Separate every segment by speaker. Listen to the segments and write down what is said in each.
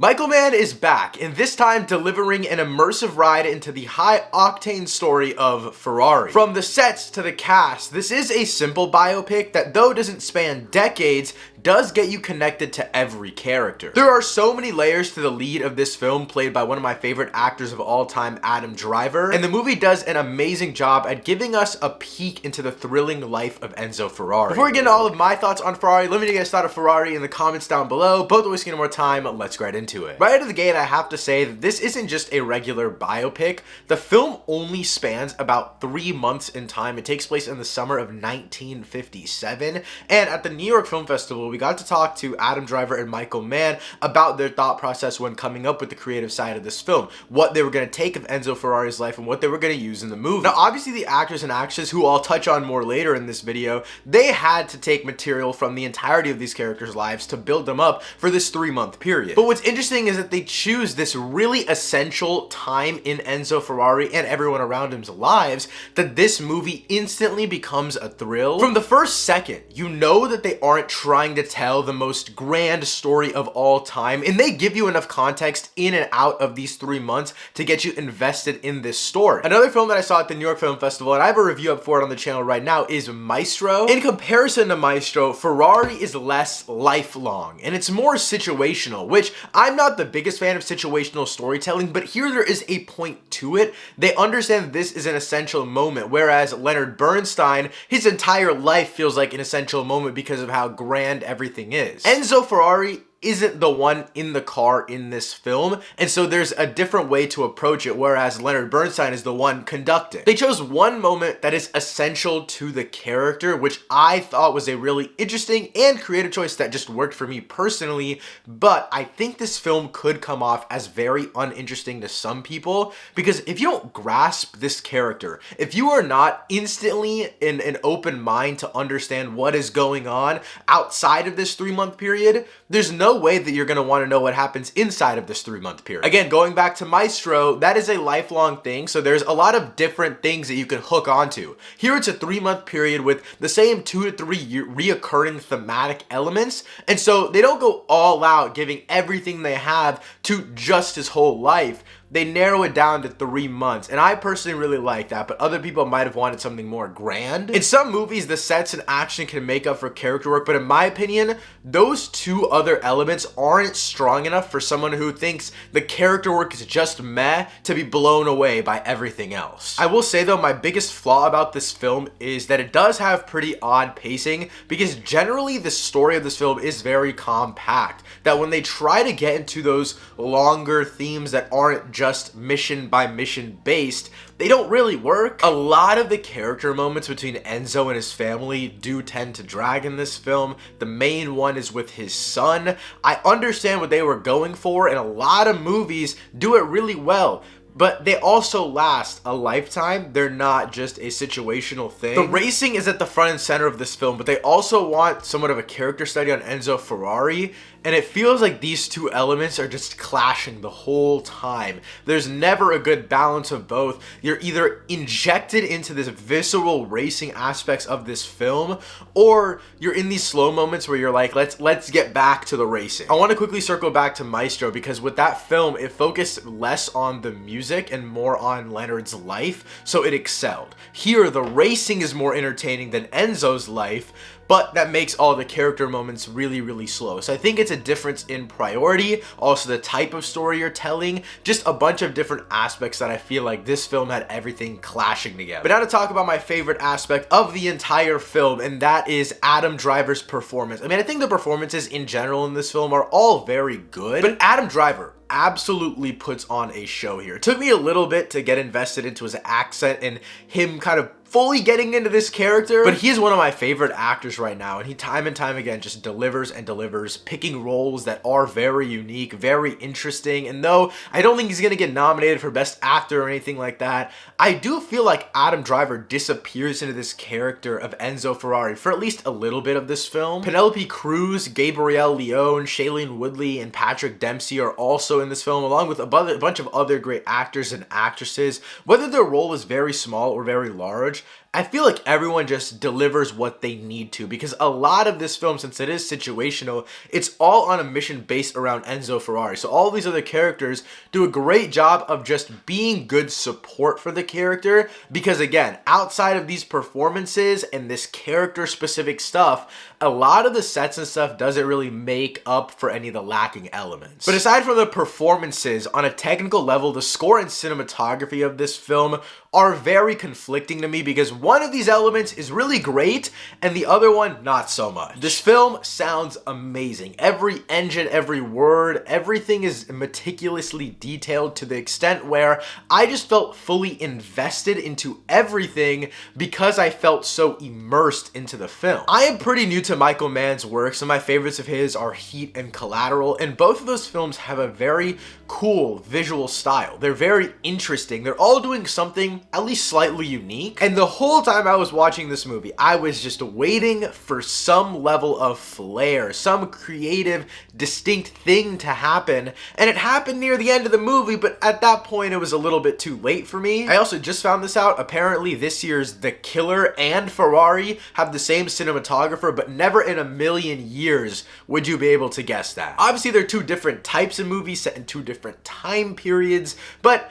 Speaker 1: Michael Mann is back, and this time delivering an immersive ride into the high-octane story of Ferrari. From the sets to the cast, this is a simple biopic that, though doesn't span decades, does get you connected to every character. There are so many layers to the lead of this film, played by one of my favorite actors of all time, Adam Driver, and the movie does an amazing job at giving us a peek into the thrilling life of Enzo Ferrari. Before we get into all of my thoughts on Ferrari, let me know your thoughts on Ferrari in the comments down below. Both are wasting no more time, let's get right into it. Right out of the gate, I have to say that this isn't just a regular biopic. The film only spans about 3 months in time. It takes place in the summer of 1957, and at the New York Film Festival, we got to talk to Adam Driver and Michael Mann about their thought process when coming up with the creative side of this film, what they were going to take of Enzo Ferrari's life and what they were going to use in the movie. Now, obviously, the actors and actresses, who I'll touch on more later in this video, they had to take material from the entirety of these characters' lives to build them up for this 3-month period. But what's interesting is that they choose this really essential time in Enzo Ferrari and everyone around him's lives that this movie instantly becomes a thrill. From the first second, you know that they aren't trying to tell the most grand story of all time, and they give you enough context in and out of these 3 months to get you invested in this story. Another film that I saw at the New York Film Festival, and I have a review up for it on the channel right now, is Maestro. In comparison to Maestro, Ferrari is less lifelong, and it's more situational, which I'm not the biggest fan of situational storytelling, but here there is a point to it. They understand that this is an essential moment, whereas Leonard Bernstein, his entire life feels like an essential moment because of how grand everything is. Enzo Ferrari isn't the one in the car in this film, and so there's a different way to approach it, whereas Leonard Bernstein is the one conducting. They chose one moment that is essential to the character, which I thought was a really interesting and creative choice that just worked for me personally, but I think this film could come off as very uninteresting to some people, because if you don't grasp this character, if you are not instantly in an open mind to understand what is going on outside of this 3-month period, there's no way that you're going to want to know what happens inside of this 3-month period. Again, going back to Maestro, that is a lifelong thing, so there's a lot of different things that you can hook onto. Here it's a 3-month period with the same 2 to 3 reoccurring thematic elements, and so they don't go all out giving everything they have to just his whole life. They narrow it down to 3 months, and I personally really like that, but other people might have wanted something more grand. In some movies, the sets and action can make up for character work, but in my opinion, those 2 other elements aren't strong enough for someone who thinks the character work is just meh to be blown away by everything else. I will say though, my biggest flaw about this film is that it does have pretty odd pacing, because generally the story of this film is very compact, that when they try to get into those longer themes that aren't just mission by mission based, they don't really work. A lot of the character moments between Enzo and his family do tend to drag in this film. The main one is with his son. I understand what they were going for, and a lot of movies do it really well, but they also last a lifetime. They're not just a situational thing. The racing is at the front and center of this film, but they also want somewhat of a character study on Enzo Ferrari, and it feels like these 2 elements are just clashing the whole time. There's never a good balance of both. You're either injected into this visceral racing aspects of this film, or you're in these slow moments where you're like, let's get back to the racing. I want to quickly circle back to Maestro, because with that film, it focused less on the music and more on Leonard's life, so it excelled. Here, the racing is more entertaining than Enzo's life, but that makes all the character moments really, really slow. So I think it's a difference in priority, also the type of story you're telling, just a bunch of different aspects that I feel like this film had everything clashing together. But now to talk about my favorite aspect of the entire film, and that is Adam Driver's performance. I mean, I think the performances in general in this film are all very good, but Adam Driver absolutely puts on a show here. It took me a little bit to get invested into his accent and him kind of fully getting into this character, but he's one of my favorite actors right now, and he time and time again just delivers and delivers, picking roles that are very unique, very interesting. And though I don't think he's gonna get nominated for Best Actor or anything like that, I do feel like Adam Driver disappears into this character of Enzo Ferrari for at least a little bit of this film. Penelope Cruz, Gabrielle Leone, Shailene Woodley, and Patrick Dempsey are also in this film, along with a bunch of other great actors and actresses. Whether their role is very small or very large, I feel like everyone just delivers what they need to, because a lot of this film, since it is situational, it's all on a mission based around Enzo Ferrari. So all these other characters do a great job of just being good support for the character, because again, outside of these performances and this character specific stuff, a lot of the sets and stuff doesn't really make up for any of the lacking elements. But aside from the performances, on a technical level, the score and cinematography of this film are very conflicting to me, because one of these elements is really great and the other one not so much. This film sounds amazing. Every engine, every word, everything is meticulously detailed to the extent where I just felt fully invested into everything because I felt so immersed into the film. I am pretty new to Michael Mann's work. Some of my favorites of his are Heat and Collateral, and both of those films have a very cool visual style. They're very interesting. They're all doing something at least slightly unique. And the whole time I was watching this movie, I was just waiting for some level of flair, some creative, distinct thing to happen. And it happened near the end of the movie, but at that point it was a little bit too late for me. I also just found this out. Apparently this year's The Killer and Ferrari have the same cinematographer, but never in a million years would you be able to guess that. Obviously they're two different types of movies set in two different time periods, but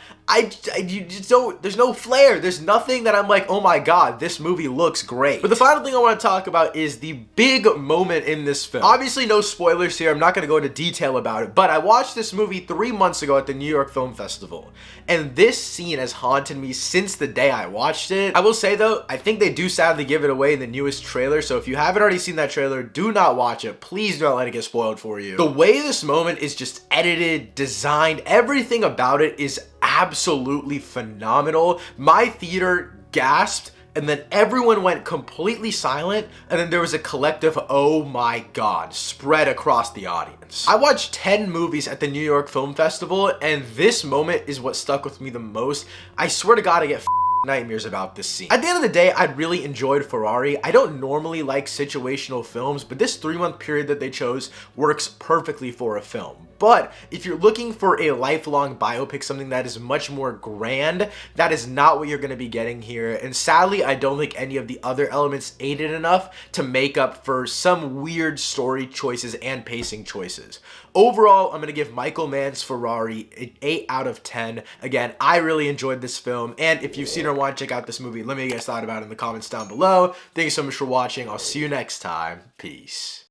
Speaker 1: you just don't, there's no flair. There's nothing that I'm like, oh my god, this movie looks great. But the final thing I want to talk about is the big moment in this film. Obviously no spoilers here, I'm not going to go into detail about it, but I watched this movie 3 months ago at the New York Film Festival, and this scene has haunted me since the day I watched it. I will say though, I think they do sadly give it away in the newest trailer, so if you haven't already seen that trailer, do not watch it. Please do not let it get spoiled for you. The way this moment is just edited, designed, everything about it is absolutely phenomenal. My theater gasped, and then everyone went completely silent, and then there was a collective oh my god spread across the audience. I watched 10 movies at the New York Film Festival, and this moment is what stuck with me the most. I swear to god I get nightmares about this scene. At the end of the day, I really enjoyed Ferrari. I don't normally like situational films, but this 3-month period that they chose works perfectly for a film. But if you're looking for a lifelong biopic, something that is much more grand, that is not what you're going to be getting here. And sadly, I don't think any of the other elements aided enough to make up for some weird story choices and pacing choices. Overall, I'm going to give Michael Mann's Ferrari an 8 out of 10. Again, I really enjoyed this film, and if you've seen or want to check out this movie, let me know what you guys thought about it in the comments down below. Thank you so much for watching. I'll see you next time. Peace.